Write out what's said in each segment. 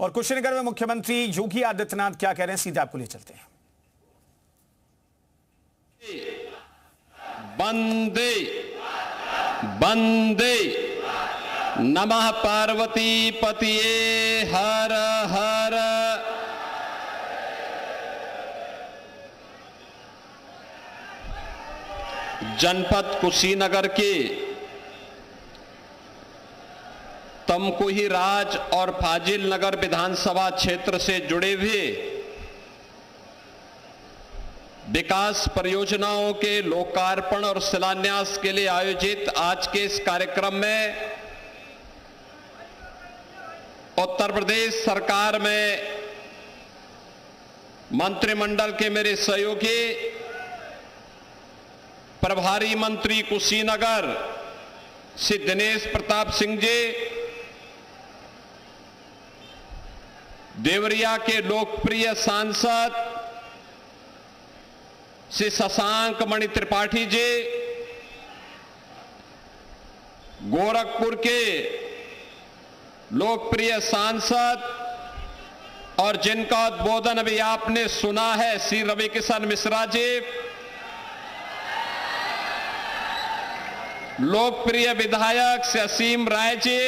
और कुशीनगर में मुख्यमंत्री योगी आदित्यनाथ क्या कह रहे हैं, सीधे आपको ले चलते हैं। वंदे वंदे नमः पार्वती पतिये हर हर। जनपद कुशीनगर के तमकुही राज और फाजिल नगर विधानसभा क्षेत्र से जुड़े हुए विकास परियोजनाओं के लोकार्पण और शिलान्यास के लिए आयोजित आज के इस कार्यक्रम में उत्तर प्रदेश सरकार में मंत्रिमंडल के मेरे सहयोगी प्रभारी मंत्री कुशीनगर श्री दिनेश प्रताप सिंह जी, देवरिया के लोकप्रिय सांसद श्री शशांक मणि त्रिपाठी जी, गोरखपुर के लोकप्रिय सांसद और जिनका उद्बोधन अभी आपने सुना है श्री रवि किशन मिश्रा जी, लोकप्रिय विधायक श्री असीम राय जी,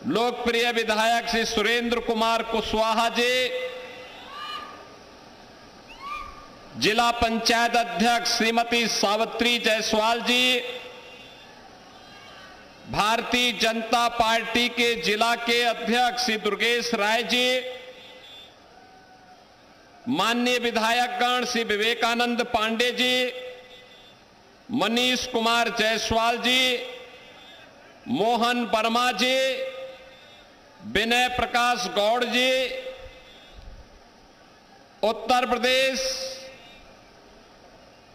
लोकप्रिय विधायक श्री सुरेंद्र कुमार कुशवाहा जी, जिला पंचायत अध्यक्ष श्रीमती सावित्री जायसवाल जी, भारतीय जनता पार्टी के जिला के अध्यक्ष श्री दुर्गेश राय जी, माननीय विधायकगण श्री विवेकानंद पांडे जी, मनीष कुमार जायसवाल जी, मोहन वर्मा जी, विनय प्रकाश गौड़ जी, उत्तर प्रदेश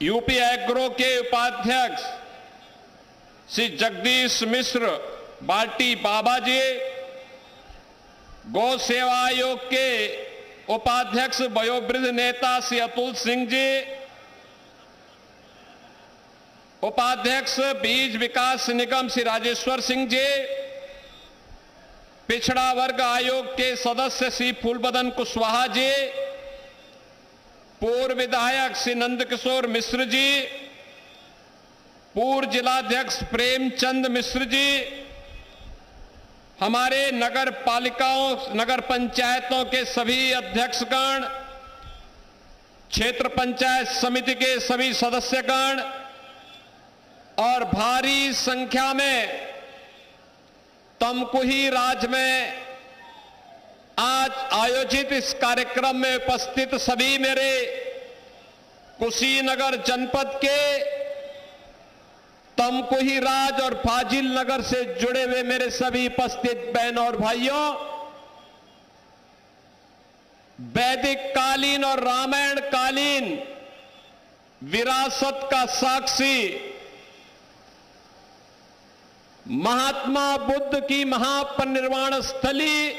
यूपी एग्रो के उपाध्यक्ष श्री जगदीश मिश्र बाल्टी बाबा जी, गौ सेवा आयोग के उपाध्यक्ष वयोवृद्ध नेता श्री अतुल सिंह जी, उपाध्यक्ष बीज विकास निगम श्री राजेश्वर सिंह जी, पिछड़ा वर्ग आयोग के सदस्य श्री फूलबदन कुशवाहा जी, पूर्व विधायक श्री नंदकिशोर मिश्र जी, पूर्व जिलाध्यक्ष प्रेमचंद मिश्र जी, हमारे नगर पालिकाओं नगर पंचायतों के सभी अध्यक्षगण, क्षेत्र पंचायत समिति के सभी सदस्यगण और भारी संख्या में तमकुही राज में आज आयोजित इस कार्यक्रम में उपस्थित सभी मेरे कुशीनगर जनपद के तमकुही राज और फाजिल नगर से जुड़े हुए मेरे सभी उपस्थित बहनों और भाइयों, वैदिक कालीन और रामायण कालीन विरासत का साक्षी महात्मा बुद्ध की महापरिनिर्वाण स्थली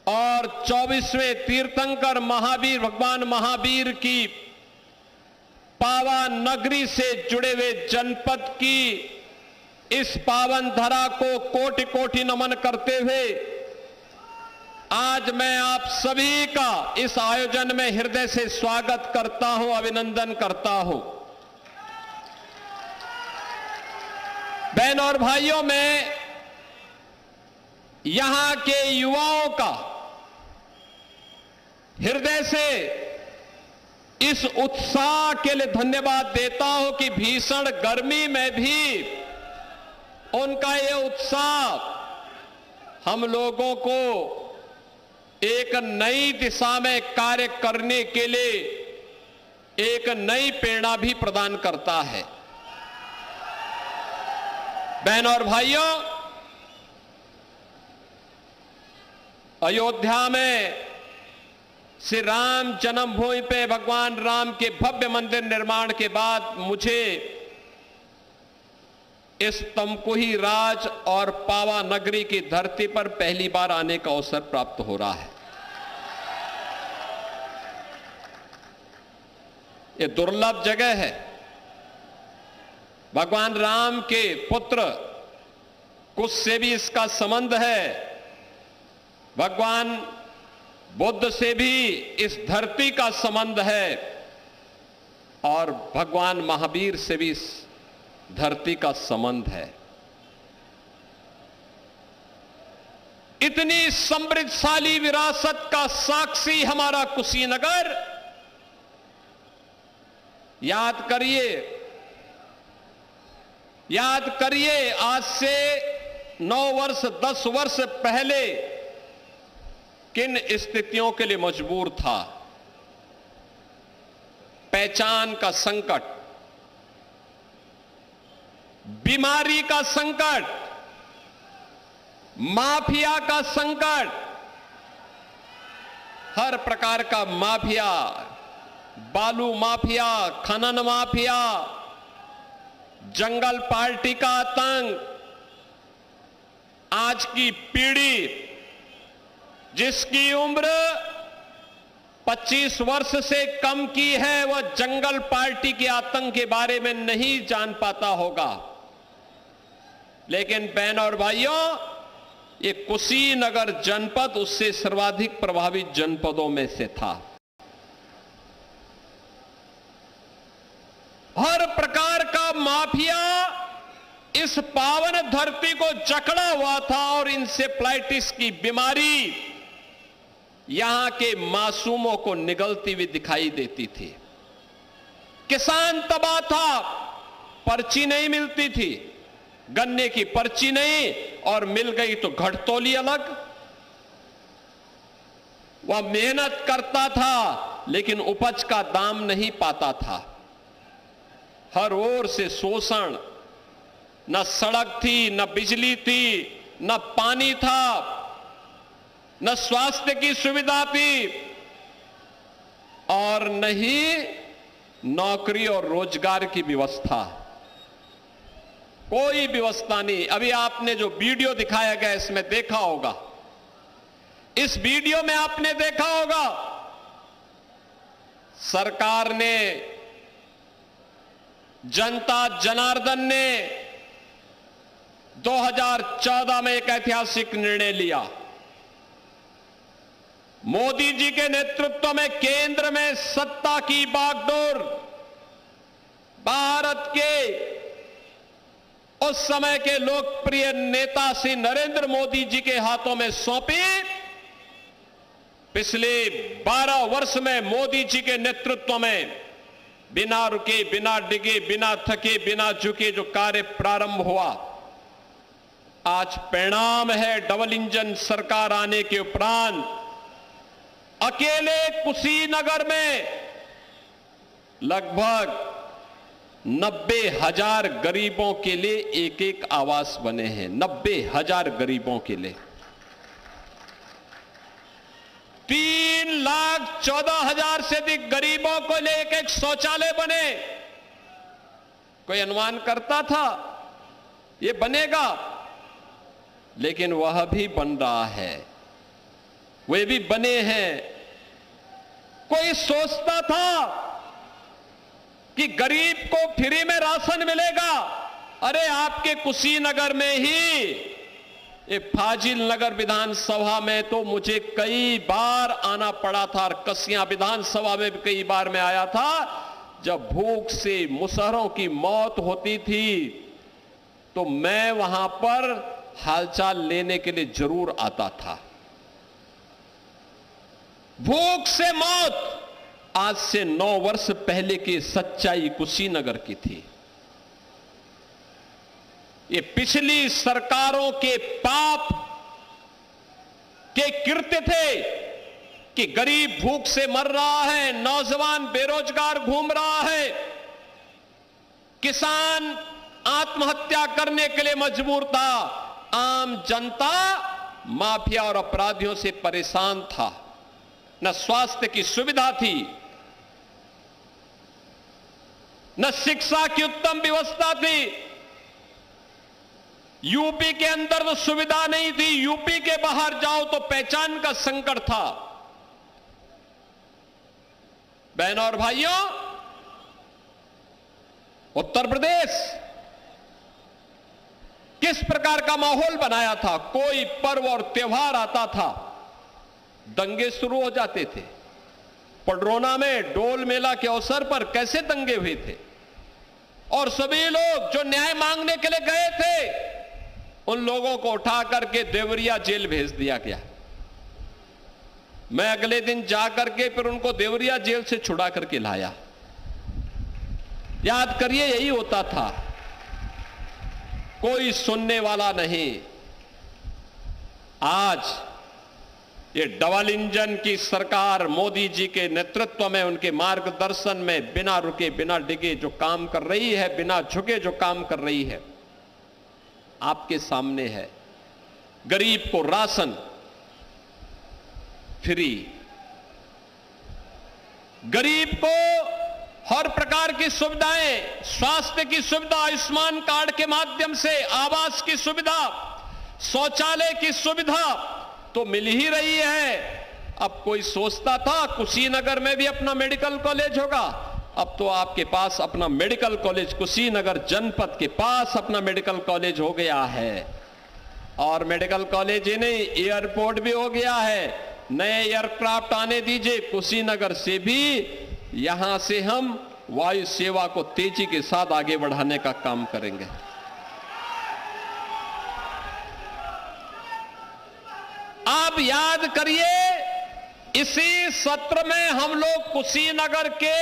और 24वें तीर्थंकर महावीर भगवान महावीर की पावन नगरी से जुड़े हुए जनपद की इस पावन धरा को कोटि कोटि नमन करते हुए आज मैं आप सभी का इस आयोजन में हृदय से स्वागत करता हूं, अभिनंदन करता हूं। बहनों और भाइयों, मैं यहां के युवाओं का हृदय से इस उत्साह के लिए धन्यवाद देता हूं कि भीषण गर्मी में भी उनका ये उत्साह हम लोगों को एक नई दिशा में कार्य करने के लिए एक नई प्रेरणा भी प्रदान करता है। बहनों और भाइयों, अयोध्या में श्री राम जन्मभूमि पे भगवान राम के भव्य मंदिर निर्माण के बाद मुझे इस तमकुही राज और पावा नगरी की धरती पर पहली बार आने का अवसर प्राप्त हो रहा है। ये दुर्लभ जगह है। भगवान राम के पुत्र कुछ से भी इसका संबंध है। भगवान बुद्ध से भी इस धरती का संबंध है और भगवान महावीर से भी इस धरती का संबंध है। इतनी समृद्धशाली विरासत का साक्षी हमारा कुशीनगर। याद करिए आज से 9 वर्ष 10 वर्ष पहले किन स्थितियों के लिए मजबूर था। पहचान का संकट, बीमारी का संकट, माफिया का संकट, हर प्रकार का माफिया, बालू माफिया, खनन माफिया, जंगल पार्टी का आतंक। आज की पीढ़ी जिसकी उम्र 25 वर्ष से कम की है वह जंगल पार्टी के आतंक के बारे में नहीं जान पाता होगा। लेकिन बहनों और भाइयों, ये कुशीनगर जनपद उससे सर्वाधिक प्रभावित जनपदों में से था। हर प्रकार का माफिया इस पावन धरती को जकड़ा हुआ था और इंसेफ्लाइटिस की बीमारी यहां के मासूमों को निगलती हुई दिखाई देती थी। किसान तबाह था, पर्ची नहीं मिलती थी, गन्ने की पर्ची नहीं, और मिल गई तो घटतौली अलग। वह मेहनत करता था लेकिन उपज का दाम नहीं पाता था। हर ओर से शोषण, न सड़क थी, न बिजली थी, न पानी था, न स्वास्थ्य की सुविधा थी, और न ही नौकरी और रोजगार की व्यवस्था। कोई व्यवस्था नहीं। अभी आपने जो वीडियो दिखाया गया इसमें देखा होगा, इस वीडियो में आपने देखा होगा सरकार ने, जनता जनार्दन ने 2014 में एक ऐतिहासिक निर्णय लिया। मोदी जी के नेतृत्व में केंद्र में सत्ता की बागडोर भारत के उस समय के लोकप्रिय नेता श्री नरेंद्र मोदी जी के हाथों में सौंपी। पिछले 12 वर्ष में मोदी जी के नेतृत्व में बिना रुके, बिना डिगे, बिना थके, बिना झुके जो कार्य प्रारंभ हुआ, आज परिणाम है डबल इंजन सरकार आने के उपरांत अकेले कुशीनगर में लगभग 90,000 गरीबों के लिए एक एक आवास बने हैं। 90,000 गरीबों के लिए 3,14,000 से अधिक गरीबों को लिए एक एक शौचालय बने। कोई अनुमान करता था ये बनेगा? लेकिन वह भी बन रहा है, वे भी बने हैं। कोई सोचता था कि गरीब को फ्री में राशन मिलेगा? अरे आपके कुशीनगर में ही, ये फाजिल नगर विधानसभा में तो मुझे कई बार आना पड़ा था, और कसियां विधानसभा में भी कई बार मैं आया था। जब भूख से मुसहरों की मौत होती थी तो मैं वहां पर हालचाल लेने के लिए जरूर आता था। भूख से मौत आज से 9 वर्ष पहले की सच्चाई कुशीनगर की थी। ये पिछली सरकारों के पाप के कृत्य थे कि गरीब भूख से मर रहा है, नौजवान बेरोजगार घूम रहा है, किसान आत्महत्या करने के लिए मजबूर था, आम जनता माफिया और अपराधियों से परेशान था, न स्वास्थ्य की सुविधा थी, न शिक्षा की उत्तम व्यवस्था थी। यूपी के अंदर तो सुविधा नहीं थी, यूपी के बाहर जाओ तो पहचान का संकट था। बहनों और भाइयों, उत्तर प्रदेश किस प्रकार का माहौल बनाया था। कोई पर्व और त्योहार आता था, दंगे शुरू हो जाते थे। पडरौना में डोल मेला के अवसर पर कैसे दंगे हुए थे, और सभी लोग जो न्याय मांगने के लिए गए थे उन लोगों को उठा करके देवरिया जेल भेज दिया गया। मैं अगले दिन जाकर के फिर उनको देवरिया जेल से छुड़ा करके लाया। याद करिए, यही होता था, कोई सुनने वाला नहीं। आज ये डबल इंजन की सरकार मोदी जी के नेतृत्व में, उनके मार्गदर्शन में बिना रुके बिना डिगे जो काम कर रही है, बिना झुके जो काम कर रही है, आपके सामने है। गरीब को राशन फ्री, गरीब को हर प्रकार की सुविधाएं, स्वास्थ्य की सुविधा आयुष्मान कार्ड के माध्यम से, आवास की सुविधा, शौचालय की सुविधा तो मिल ही रही है। अब कोई सोचता था कुशीनगर में भी अपना मेडिकल कॉलेज होगा, अब तो आपके पास अपना मेडिकल कॉलेज, कुशीनगर जनपद के पास अपना मेडिकल कॉलेज हो गया है। और मेडिकल कॉलेज ही नहीं, एयरपोर्ट भी हो गया है। नए एयरक्राफ्ट आने दीजिए, कुशीनगर से भी यहां से हम वायु सेवा को तेजी के साथ आगे बढ़ाने का काम करेंगे। आप याद करिए, इसी सत्र में हम लोग कुशीनगर के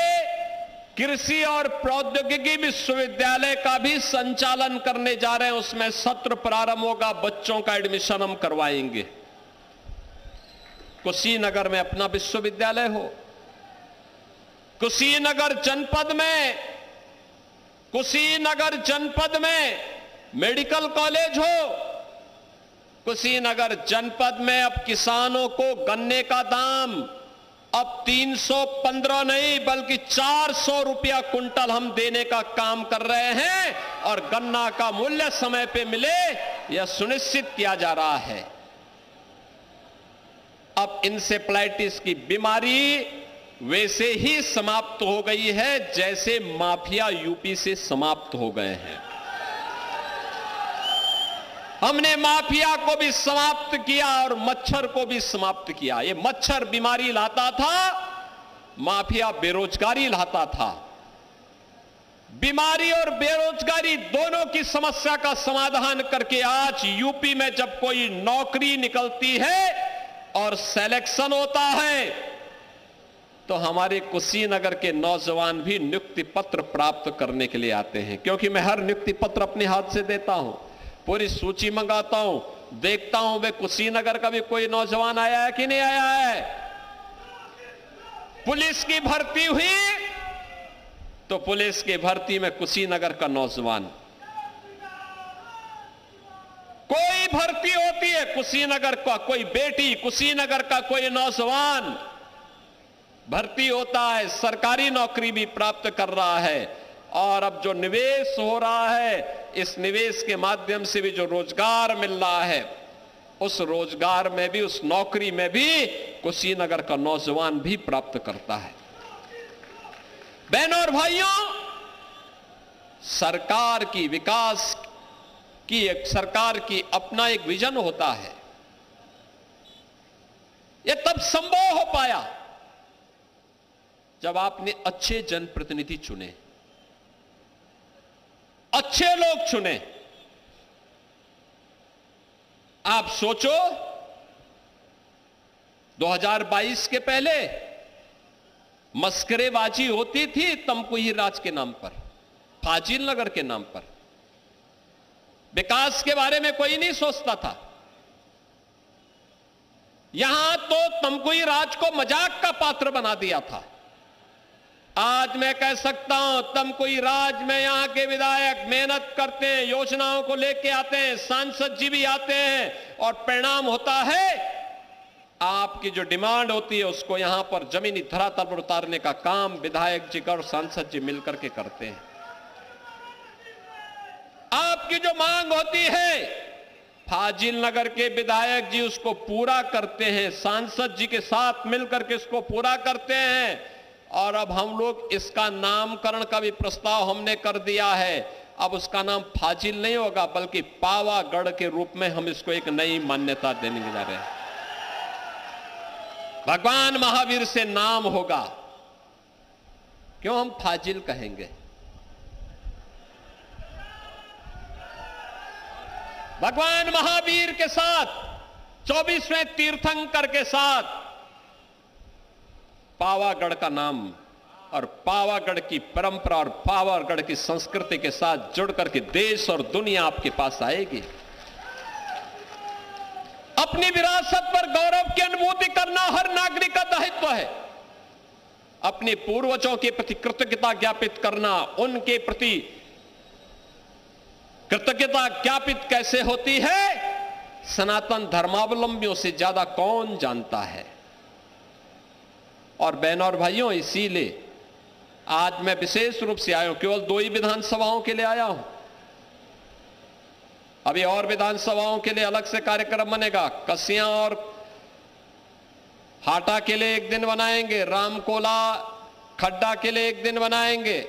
कृषि और प्रौद्योगिकी विश्वविद्यालय का भी संचालन करने जा रहे हैं। उसमें सत्र प्रारंभ होगा, बच्चों का एडमिशन हम करवाएंगे। कुशीनगर में अपना विश्वविद्यालय हो, कुशीनगर जनपद में मेडिकल कॉलेज हो, कुशीनगर जनपद में अब किसानों को गन्ने का दाम अब 315 नहीं बल्कि 400 रुपया कुंटल हम देने का काम कर रहे हैं, और गन्ना का मूल्य समय पे मिले यह सुनिश्चित किया जा रहा है। अब इंसेफ्लाइटिस की बीमारी वैसे ही समाप्त हो गई है जैसे माफिया यूपी से समाप्त हो गए हैं। हमने माफिया को भी समाप्त किया और मच्छर को भी समाप्त किया। ये मच्छर बीमारी लाता था, माफिया बेरोजगारी लाता था। बीमारी और बेरोजगारी दोनों की समस्या का समाधान करके आज यूपी में जब कोई नौकरी निकलती है और सिलेक्शन होता है तो हमारे कुशीनगर के नौजवान भी नियुक्ति पत्र प्राप्त करने के लिए आते हैं। क्योंकि मैं हर नियुक्ति पत्र अपने हाथ से देता हूं, पूरी सूची मंगाता हूं, देखता हूं वे कुशीनगर का भी कोई नौजवान आया है कि नहीं आया है। पुलिस की भर्ती हुई तो पुलिस की भर्ती में कुशीनगर का नौजवान, कोई भर्ती होती है कुशीनगर का कोई बेटी, कुशीनगर का कोई नौजवान भर्ती होता है, सरकारी नौकरी भी प्राप्त कर रहा है। और अब जो निवेश हो रहा है, इस निवेश के माध्यम से भी जो रोजगार मिल रहा है, उस रोजगार में भी, उस नौकरी में भी कुशीनगर का नौजवान भी प्राप्त करता है। बहनों और भाइयों, सरकार की विकास की, सरकार की अपना एक विजन होता है। यह तब संभव हो पाया जब आपने अच्छे जनप्रतिनिधि चुने, अच्छे लोग चुने। आप सोचो 2022 के पहले मस्करेबाजी होती थी तमकुही राज के नाम पर, फाजिल नगर के नाम पर। विकास के बारे में कोई नहीं सोचता था। यहां तो तमकुही राज को मजाक का पात्र बना दिया था। आज मैं कह सकता हूं तमकुही राज में यहां के विधायक मेहनत करते हैं, योजनाओं को लेके आते हैं, सांसद जी भी आते हैं, और परिणाम होता है आपकी जो डिमांड होती है उसको यहां पर जमीनी धरातल पर उतारने का काम विधायक जी और सांसद जी मिलकर के करते हैं। आपकी जो मांग होती है फाजिल नगर के विधायक जी उसको पूरा करते हैं, सांसद जी के साथ मिलकर के इसको पूरा करते हैं। और अब हम लोग इसका नामकरण का भी प्रस्ताव हमने कर दिया है। अब उसका नाम फाजिल नहीं होगा, बल्कि पावागढ़ के रूप में हम इसको एक नई मान्यता देने जा रहे हैं। भगवान महावीर से नाम होगा, क्यों हम फाजिल कहेंगे? भगवान महावीर के साथ 24वें तीर्थंकर के साथ पावागढ़ का नाम और पावागढ़ की परंपरा और पावागढ़ की संस्कृति के साथ जुड़ करके देश और दुनिया आपके पास आएगी। अपनी विरासत पर गौरव की अनुभूति करना हर नागरिक का दायित्व है। अपने पूर्वजों के प्रति कृतज्ञता ज्ञापित करना, उनके प्रति कृतज्ञता ज्ञापित कैसे होती है, सनातन धर्मावलंबियों से ज्यादा कौन जानता है। और बहनों और भाइयों, इसीलिए आज मैं विशेष रूप से आया हूं, केवल 2 ही विधानसभाओं के लिए आया हूं। अभी और विधानसभाओं के लिए अलग से कार्यक्रम बनेगा। कसियां और हाटा के लिए एक दिन बनाएंगे, रामकोला खड्डा के लिए एक दिन बनाएंगे,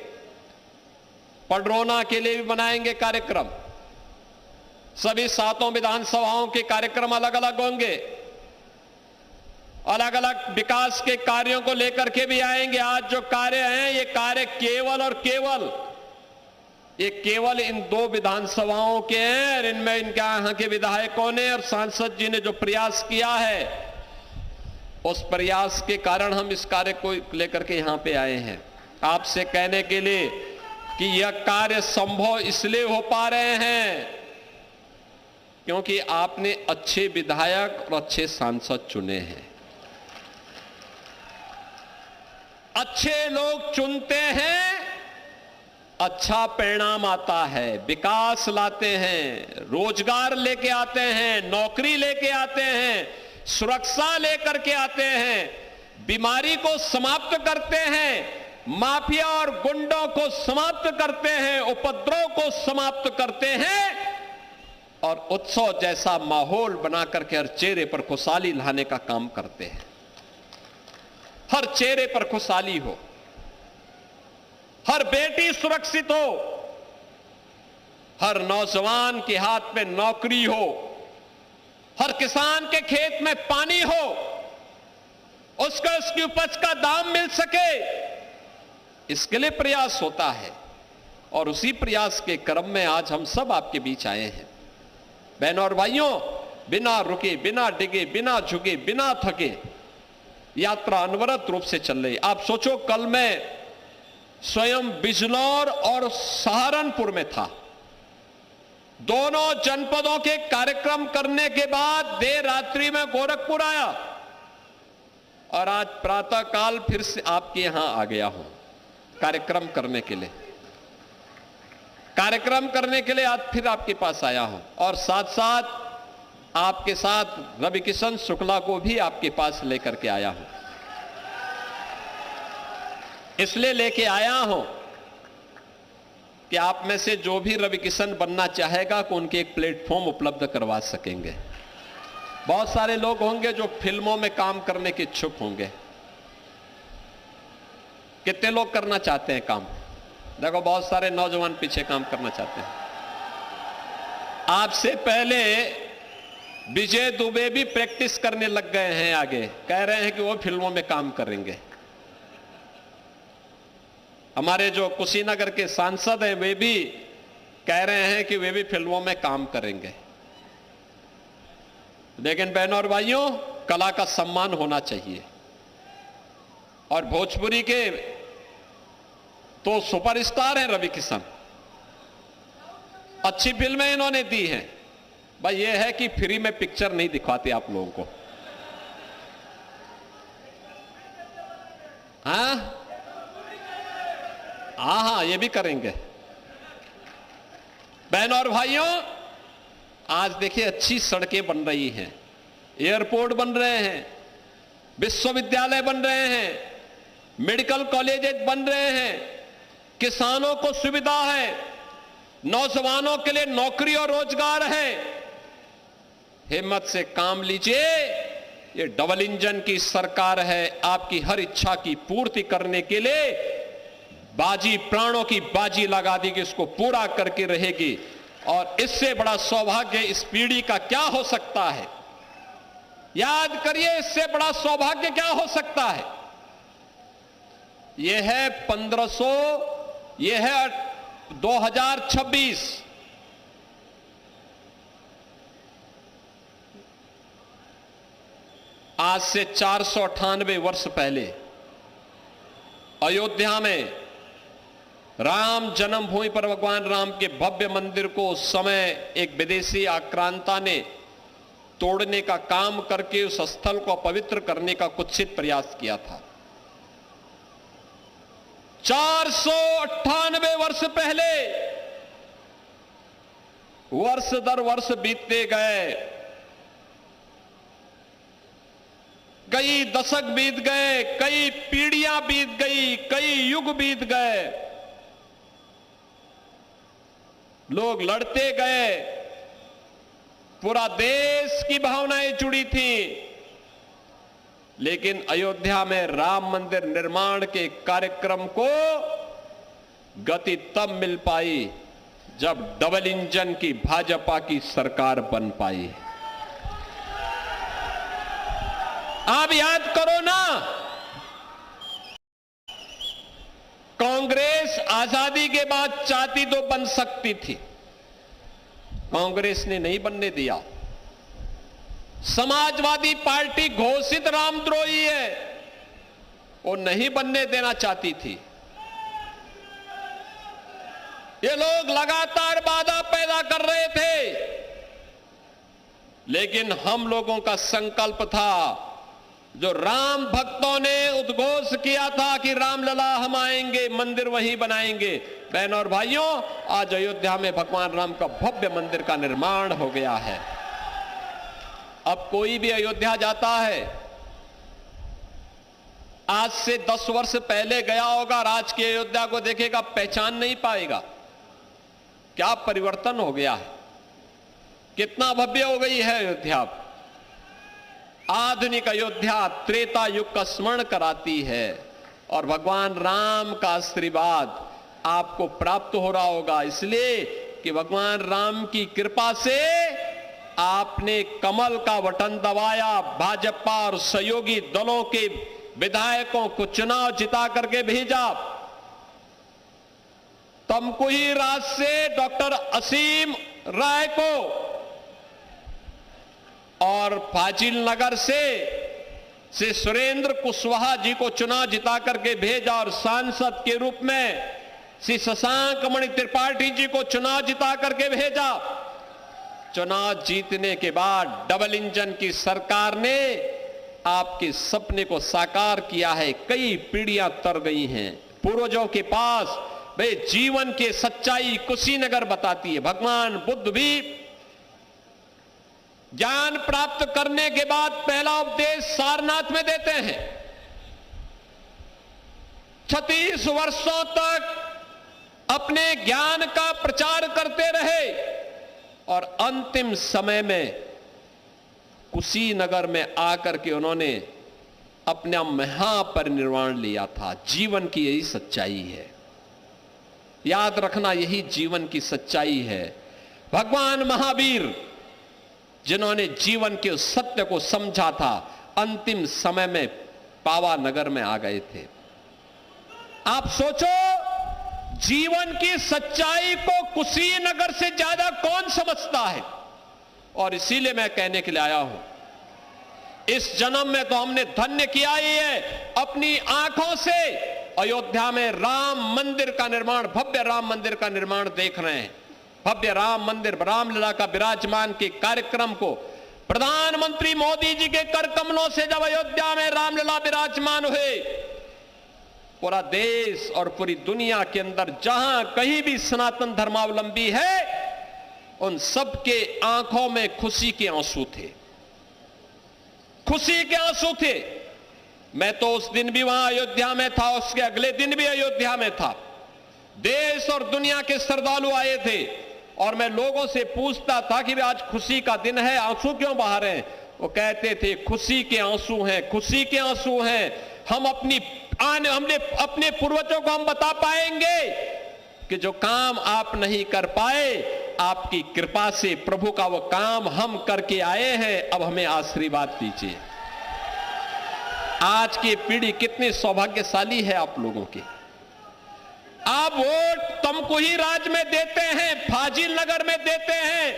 पडरौना के लिए भी बनाएंगे कार्यक्रम। सभी 7 विधानसभाओं के कार्यक्रम अलग अलग होंगे, अलग अलग विकास के कार्यों को लेकर के भी आएंगे। आज जो कार्य हैं, ये कार्य केवल और केवल इन 2 विधानसभाओं के हैं, और इनमें इनके यहां के विधायकों ने और सांसद जी ने जो प्रयास किया है, उस प्रयास के कारण हम इस कार्य को लेकर के यहां पे आए हैं, आपसे कहने के लिए कि यह कार्य संभव इसलिए हो पा रहे हैं क्योंकि आपने अच्छे विधायक और अच्छे सांसद चुने हैं। अच्छे लोग चुनते हैं, अच्छा परिणाम आता है, विकास लाते हैं, रोजगार लेके आते हैं, नौकरी लेके आते हैं, सुरक्षा लेकर के आते हैं, बीमारी को समाप्त करते हैं, माफिया और गुंडों को समाप्त करते हैं, उपद्रव को समाप्त करते हैं, और उत्सव जैसा माहौल बना करके हर चेहरे पर खुशहाली लाने का काम करते हैं। हर चेहरे पर खुशहाली हो, हर बेटी सुरक्षित हो, हर नौजवान के हाथ में नौकरी हो, हर किसान के खेत में पानी हो, उसको उसकी उपज का दाम मिल सके, इसके लिए प्रयास होता है। और उसी प्रयास के क्रम में आज हम सब आपके बीच आए हैं। बहनों और भाइयों, बिना रुके, बिना डिगे, बिना झुके, बिना थके यात्रा अनवरत रूप से चल रही। आप सोचो, कल मैं स्वयं बिजनौर और सहारनपुर में था। दोनों जनपदों के कार्यक्रम करने के बाद देर रात्रि में गोरखपुर आया और आज प्रातः काल फिर से आपके यहां आ गया हूं कार्यक्रम करने के लिए। कार्यक्रम करने के लिए आज फिर आपके पास आया हूं और साथ साथ आपके साथ रवि किशन शुक्ला को भी आपके पास लेकर के आया हूं। इसलिए लेके आया हूं कि आप में से जो भी रवि किशन बनना चाहेगा को उनके एक प्लेटफॉर्म उपलब्ध करवा सकेंगे। बहुत सारे लोग होंगे जो फिल्मों में काम करने के इच्छुक होंगे। कितने लोग करना चाहते हैं काम? देखो, बहुत सारे नौजवान पीछे काम करना चाहते हैं। आपसे पहले विजय दुबे भी प्रैक्टिस करने लग गए हैं, आगे कह रहे हैं कि वो फिल्मों में काम करेंगे। हमारे जो कुशीनगर के सांसद हैं वे भी कह रहे हैं कि वे भी फिल्मों में काम करेंगे। लेकिन बहनों और भाइयों, कला का सम्मान होना चाहिए और भोजपुरी के तो सुपरस्टार हैं रवि किशन। अच्छी फिल्में इन्होंने दी हैं। भाई ये है कि फ्री में पिक्चर नहीं दिखाते आप लोगों को। हाँ हाँ, ये भी करेंगे। बहनों और भाइयों, आज देखिए अच्छी सड़कें बन रही हैं, एयरपोर्ट बन रहे हैं, विश्वविद्यालय बन रहे हैं, मेडिकल कॉलेजेस बन रहे हैं, किसानों को सुविधा है, नौजवानों के लिए नौकरी और रोजगार है। हिम्मत से काम लीजिए। ये डबल इंजन की सरकार है। आपकी हर इच्छा की पूर्ति करने के लिए बाजी, प्राणों की बाजी लगा दी कि इसको पूरा करके रहेगी। और इससे बड़ा सौभाग्य इस पीढ़ी का क्या हो सकता है? याद करिए, इससे बड़ा सौभाग्य क्या हो सकता है? यह है 1500, यह है 2026। आज से 498 वर्ष पहले अयोध्या में राम जन्मभूमि पर भगवान राम के भव्य मंदिर को उस समय एक विदेशी आक्रांता ने तोड़ने का काम करके उस स्थल को पवित्र करने का कुत्सित प्रयास किया था। 498 वर्ष पहले वर्ष दर वर्ष बीतते गए, कई दशक बीत गए, कई पीढ़ियां बीत गई, कई युग बीत गए, लोग लड़ते गए, पूरा देश की भावनाएं जुड़ी थी। लेकिन अयोध्या में राम मंदिर निर्माण के कार्यक्रम को गति तब मिल पाई जब डबल इंजन की भाजपा की सरकार बन पाई। आप याद करो ना, कांग्रेस आजादी के बाद चाहती तो बन सकती थी, कांग्रेस ने नहीं बनने दिया। समाजवादी पार्टी घोषित रामद्रोही है, वो नहीं बनने देना चाहती थी। ये लोग लगातार बाधा पैदा कर रहे थे, लेकिन हम लोगों का संकल्प था, जो राम भक्तों ने उद्घोष किया था कि रामलला हम आएंगे, मंदिर वहीं बनाएंगे। बहनों और भाइयों, आज अयोध्या में भगवान राम का भव्य मंदिर का निर्माण हो गया है। अब कोई भी अयोध्या जाता है, आज से 10 वर्ष पहले गया होगा, आज की अयोध्या को देखेगा, पहचान नहीं पाएगा। क्या परिवर्तन हो गया है, कितना भव्य हो गई है अयोध्या। आधुनिक अयोध्या त्रेता युग का स्मरण कराती है और भगवान राम का आशीर्वाद आपको प्राप्त हो रहा होगा, इसलिए कि भगवान राम की कृपा से आपने कमल का बटन दबाया, भाजपा और सहयोगी दलों के विधायकों को चुनाव जिता करके भेजा। तमकुही राज से डॉक्टर असीम राय को और फाजिल नगर से श्री सुरेंद्र कुशवाहा जी को चुनाव जिता करके भेजा और सांसद के रूप में श्री शशांक मणि त्रिपाठी जी को चुनाव जिता करके भेजा। चुनाव जीतने के बाद डबल इंजन की सरकार ने आपके सपने को साकार किया है। कई पीढ़ियां तर गई हैं पूर्वजों के पास। वे जीवन के सच्चाई कुशीनगर बताती है। भगवान बुद्ध भी ज्ञान प्राप्त करने के बाद पहला उपदेश सारनाथ में देते हैं। 36 वर्षों तक अपने ज्ञान का प्रचार करते रहे और अंतिम समय में कुशीनगर में आकर के उन्होंने अपना महापरिनिर्वाण लिया था। जीवन की यही सच्चाई है, याद रखना, यही जीवन की सच्चाई है। भगवान महावीर जिन्होंने जीवन के सत्य को समझा था, अंतिम समय में पावानगर में आ गए थे। आप सोचो, जीवन की सच्चाई को कुशीनगर से ज्यादा कौन समझता है। और इसीलिए मैं कहने के लिए आया हूं, इस जन्म में तो हमने धन्य किया ही है, अपनी आंखों से अयोध्या में राम मंदिर का निर्माण, भव्य राम मंदिर का निर्माण देख रहे हैं। भव्य राम मंदिर, रामलला का विराजमान के कार्यक्रम को प्रधानमंत्री मोदी जी के कर कमलों से जब अयोध्या में रामलला विराजमान हुए, पूरा देश और पूरी दुनिया के अंदर जहां कहीं भी सनातन धर्मावलंबी है, उन सबके आंखों में खुशी के आंसू थे, खुशी के आंसू थे। मैं तो उस दिन भी वहां अयोध्या में था, उसके अगले दिन भी अयोध्या में था। देश और दुनिया के श्रद्धालु आए थे और मैं लोगों से पूछता था कि आज खुशी का दिन है, आंसू क्यों बहा रहे हैं। वो कहते थे खुशी के आंसू हैं, खुशी के आंसू हैं। हम अपनी हमने अपने पूर्वजों को हम बता पाएंगे कि जो काम आप नहीं कर पाए, आपकी कृपा से प्रभु का वो काम हम करके आए हैं, अब हमें आशीर्वाद दीजिए। आज की पीढ़ी कितनी सौभाग्यशाली है आप लोगों की। आप वोट तमकुही राज में देते हैं, फाजिल नगर में देते हैं,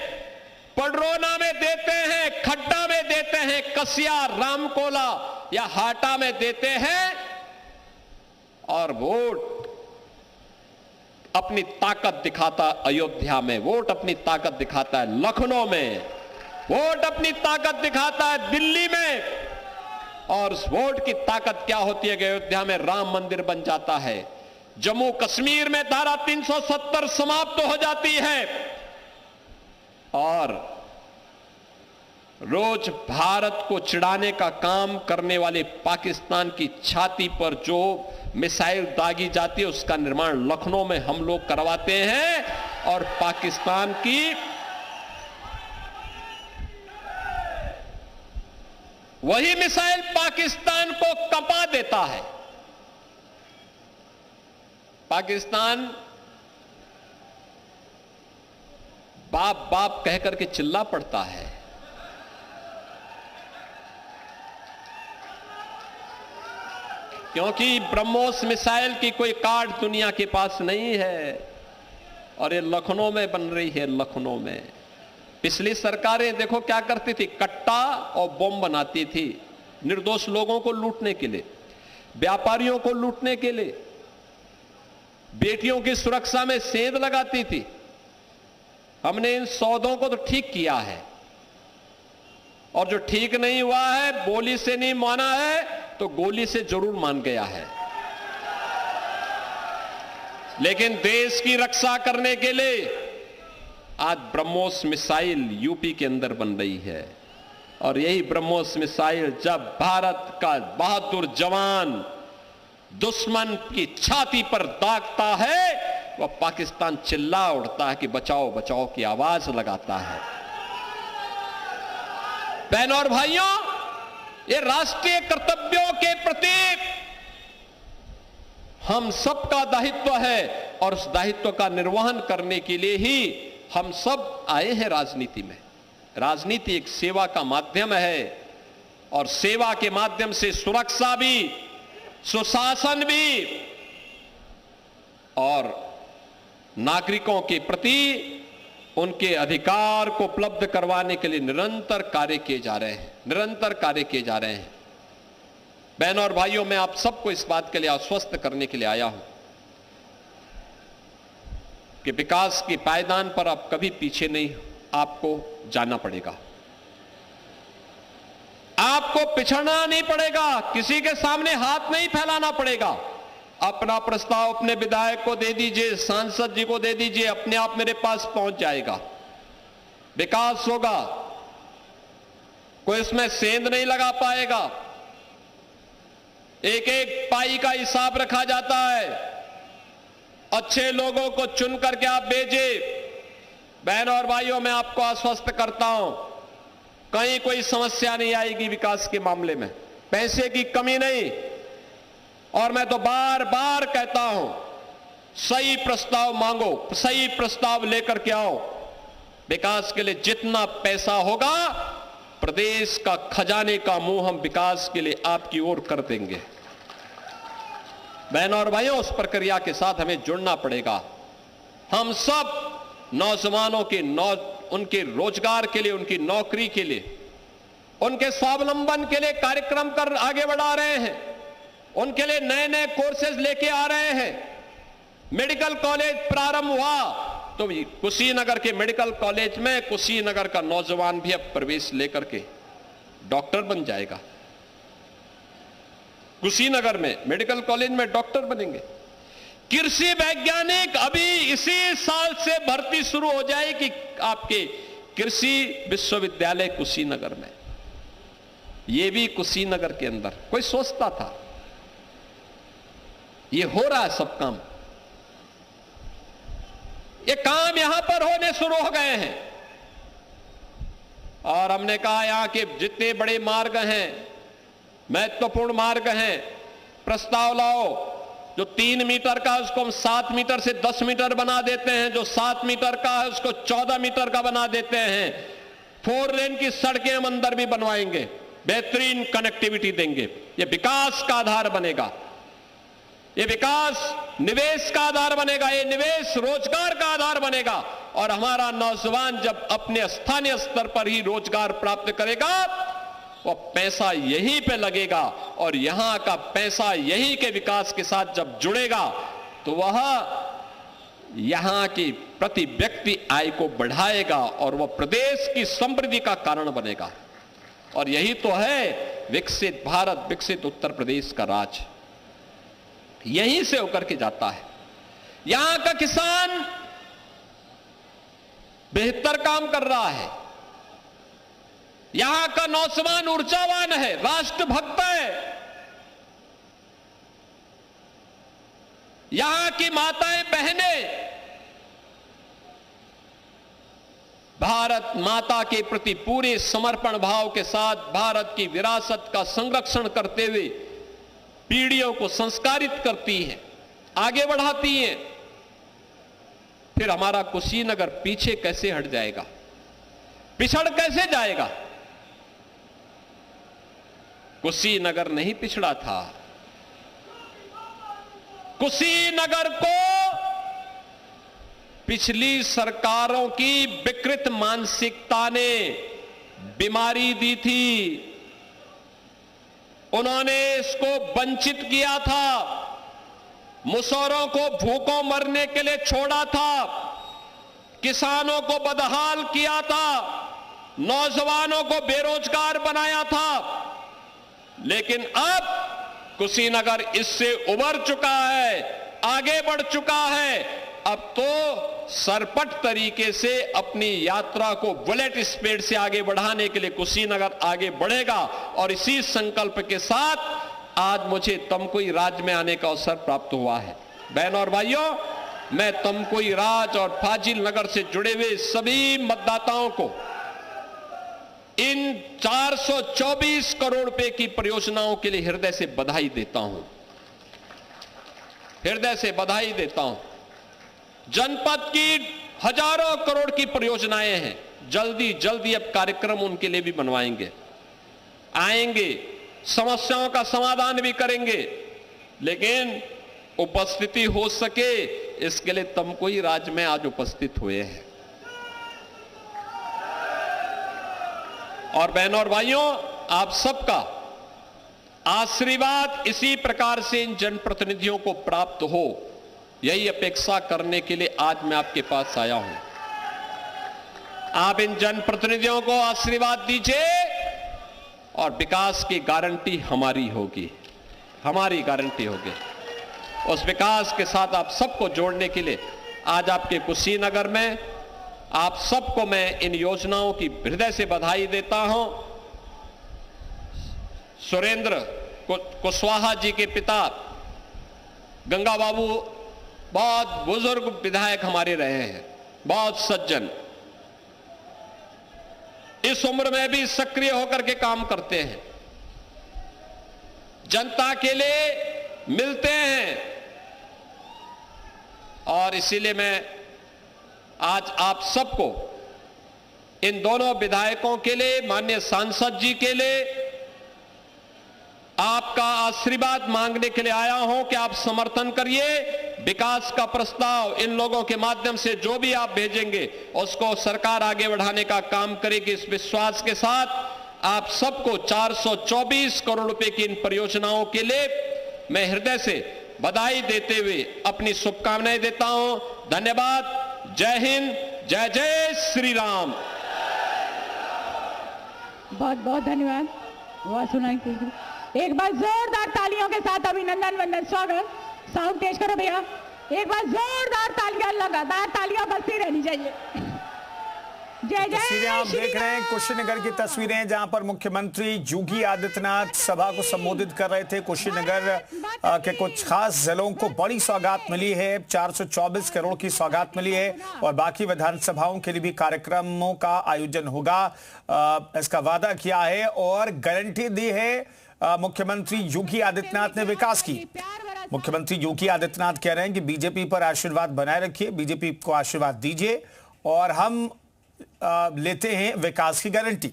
पडरौना में देते हैं, खड्डा में देते हैं, कसिया, रामकोला या हाटा में देते हैं, और वोट अपनी ताकत दिखाता अयोध्या में, वोट अपनी ताकत दिखाता है लखनऊ में, वोट अपनी ताकत दिखाता है दिल्ली में, और उस वोट की ताकत क्या होती है कि अयोध्या में राम मंदिर बन जाता है, जम्मू कश्मीर में धारा 370 समाप्त हो जाती है, और रोज भारत को चिढ़ाने का काम करने वाले पाकिस्तान की छाती पर जो मिसाइल दागी जाती है उसका निर्माण लखनऊ में हम लोग करवाते हैं, और पाकिस्तान की वही मिसाइल पाकिस्तान को कंपा देता है। पाकिस्तान बाप बाप कहकर के चिल्ला पड़ता है। क्योंकि ब्रह्मोस मिसाइल की कोई कार्ड दुनिया के पास नहीं है, और ये लखनऊ में बन रही है। लखनऊ में पिछली सरकारें देखो क्या करती थी, कट्टा और बम बनाती थी निर्दोष लोगों को लूटने के लिए, व्यापारियों को लूटने के लिए, बेटियों की सुरक्षा में सेंध लगाती थी। हमने इन सौदों को तो ठीक किया है, और जो ठीक नहीं हुआ है, बोली से नहीं माना है तो गोली से जरूर मान गया है। लेकिन देश की रक्षा करने के लिए आज ब्रह्मोस मिसाइल यूपी के अंदर बन रही है, और यही ब्रह्मोस मिसाइल जब भारत का बहादुर जवान दुश्मन की छाती पर दागता है, वह पाकिस्तान चिल्ला उठता है कि बचाओ बचाओ की आवाज लगाता है। बहनों और भाइयों, ये राष्ट्रीय कर्तव्यों के प्रति हम सबका दायित्व है, और उस दायित्व का निर्वहन करने के लिए ही हम सब आए हैं राजनीति में। राजनीति एक सेवा का माध्यम है, और सेवा के माध्यम से सुरक्षा भी, सुशासन भी, और नागरिकों के प्रति उनके अधिकार को उपलब्ध करवाने के लिए निरंतर कार्य किए जा रहे हैं, निरंतर कार्य किए जा रहे हैं। बहनों और भाइयों, मैं आप सबको इस बात के लिए आश्वस्त करने के लिए आया हूं कि विकास के पायदान पर आप कभी पीछे नहीं, आपको जाना पड़ेगा, आपको पिछड़ना नहीं पड़ेगा, किसी के सामने हाथ नहीं फैलाना पड़ेगा। अपना प्रस्ताव अपने विधायक को दे दीजिए, सांसद जी को दे दीजिए, अपने आप मेरे पास पहुंच जाएगा, विकास होगा, कोई इसमें सेंध नहीं लगा पाएगा। एक एक पाई का हिसाब रखा जाता है, अच्छे लोगों को चुन करके आप भेजिए। बहनों और भाइयों, मैं आपको आश्वस्त करता हूं, कहीं कोई समस्या नहीं आएगी विकास के मामले में, पैसे की कमी नहीं। और मैं तो बार बार कहता हूं, सही प्रस्ताव मांगो, सही प्रस्ताव लेकर के आओ। विकास के लिए जितना पैसा होगा, प्रदेश का खजाने का मुंह हम विकास के लिए आपकी ओर कर देंगे। बहनों और भाइयों, उस प्रक्रिया के साथ हमें जुड़ना पड़ेगा। हम सब नौजवानों के उनके रोजगार के लिए, उनकी नौकरी के लिए, उनके स्वावलंबन के लिए कार्यक्रम कर आगे बढ़ा रहे हैं, उनके लिए नए नए कोर्सेज लेके आ रहे हैं। मेडिकल कॉलेज प्रारंभ हुआ तो कुशीनगर के मेडिकल कॉलेज में कुशीनगर का नौजवान भी अब प्रवेश लेकर के डॉक्टर बन जाएगा। कुशीनगर में मेडिकल कॉलेज में डॉक्टर बनेंगे। कृषि वैज्ञानिक अभी इसी साल से भर्ती शुरू हो जाएगी आपके कृषि विश्वविद्यालय कुशीनगर में। यह भी कुशीनगर के अंदर, कोई सोचता था? ये हो रहा है सब काम, ये काम यहां पर होने शुरू हो गए हैं। और हमने कहा यहां के जितने बड़े मार्ग हैं, महत्वपूर्ण मार्ग हैं, प्रस्ताव लाओ, जो 3 मीटर का है उसको हम 7 मीटर से 10 मीटर बना देते हैं, जो 7 मीटर का है उसको 14 मीटर का बना देते हैं। 4 लेन की सड़कें हम अंदर भी बनवाएंगे, बेहतरीन कनेक्टिविटी देंगे। ये विकास का आधार बनेगा, ये विकास निवेश का आधार बनेगा, ये निवेश रोजगार का आधार बनेगा। और हमारा नौजवान जब अपने स्थानीय स्तर पर ही रोजगार प्राप्त करेगा, वो पैसा यहीं पे लगेगा और यहां का पैसा यहीं के विकास के साथ जब जुड़ेगा तो वह यहां की प्रति व्यक्ति आय को बढ़ाएगा और वह प्रदेश की समृद्धि का कारण बनेगा। और यही तो है विकसित भारत, विकसित उत्तर प्रदेश का राज, यहीं से होकर के जाता है। यहां का किसान बेहतर काम कर रहा है, यहां का नौजवान ऊर्जावान है, राष्ट्रभक्त है, यहां की माताएं बहनें भारत माता के प्रति पूरे समर्पण भाव के साथ भारत की विरासत का संरक्षण करते हुए पीढ़ियों को संस्कारित करती हैं, आगे बढ़ाती हैं। फिर हमारा कुशीनगर पीछे कैसे हट जाएगा, पिछड़ कैसे जाएगा? कुशीनगर नहीं पिछड़ा था, कुशीनगर को पिछली सरकारों की विकृत मानसिकता ने बीमारी दी थी। उन्होंने इसको वंचित किया था, मुसौरों को भूखों मरने के लिए छोड़ा था, किसानों को बदहाल किया था, नौजवानों को बेरोजगार बनाया था। लेकिन अब कुशीनगर इससे उबर चुका है, आगे बढ़ चुका है। अब तो सरपट तरीके से अपनी यात्रा को बुलेट स्पीड से आगे बढ़ाने के लिए कुशीनगर आगे बढ़ेगा। और इसी संकल्प के साथ आज मुझे तमकुई राज में आने का अवसर प्राप्त हुआ है। बहनों और भाइयों, मैं तमकुई राज और फाजिल नगर से जुड़े हुए सभी मतदाताओं को इन 424 करोड़ रुपए की परियोजनाओं के लिए हृदय से बधाई देता हूं, हृदय से बधाई देता हूं। जनपद की हजारों करोड़ की परियोजनाएं हैं, जल्दी जल्दी अब कार्यक्रम उनके लिए भी बनवाएंगे, आएंगे, समस्याओं का समाधान भी करेंगे। लेकिन उपस्थिति हो सके इसके लिए तमकुई राज में आज उपस्थित हुए हैं। और बहनों और भाइयों, आप सबका आशीर्वाद इसी प्रकार से इन जनप्रतिनिधियों को प्राप्त हो, यही अपेक्षा करने के लिए आज मैं आपके पास आया हूं। आप इन जनप्रतिनिधियों को आशीर्वाद दीजिए और विकास की गारंटी हमारी होगी, हमारी गारंटी होगी। उस विकास के साथ आप सबको जोड़ने के लिए आज आपके कुशीनगर में आप सबको मैं इन योजनाओं की हृदय से बधाई देता हूं। सुरेंद्र कुशवाहा जी के पिता गंगा बाबू बहुत बुजुर्ग विधायक हमारे रहे हैं, बहुत सज्जन, इस उम्र में भी सक्रिय होकर के काम करते हैं, जनता के लिए मिलते हैं। और इसीलिए मैं आज आप सबको, इन दोनों विधायकों के लिए, माननीय सांसद जी के लिए आपका आशीर्वाद मांगने के लिए आया हूं कि आप समर्थन करिए। विकास का प्रस्ताव इन लोगों के माध्यम से जो भी आप भेजेंगे उसको सरकार आगे बढ़ाने का काम करेगी। इस विश्वास के साथ आप सबको 424 करोड़ रुपए की इन परियोजनाओं के लिए मैं हृदय से बधाई देते हुए अपनी शुभकामनाएं देता हूं। धन्यवाद। जय हिंद, जय जय श्री राम। बहुत बहुत धन्यवाद। वह सुनाई दीजिए, एक बार जोरदार तालियों के साथ अभिनंदन वंदन स्वागत। साउंड तेज करो भैया, एक बार जोरदार तालियां, लगातार तालियां बजती रहनी चाहिए। जय तस्वीरें आप जय देख रहे हैं कुशीनगर की तस्वीरें, जहां पर मुख्यमंत्री योगी आदित्यनाथ सभा को संबोधित कर रहे थे। कुशीनगर के कुछ खास जिलों को बड़ी सौगात मिली है, 424 करोड़ की सौगात मिली है और बाकी विधानसभाओं के लिए भी कार्यक्रमों का आयोजन होगा, इसका वादा किया है और गारंटी दी है मुख्यमंत्री योगी आदित्यनाथ ने विकास की। मुख्यमंत्री योगी आदित्यनाथ कह रहे हैं कि बीजेपी पर आशीर्वाद बनाए रखिए, बीजेपी को आशीर्वाद दीजिए और हम लेते हैं विकास की गारंटी।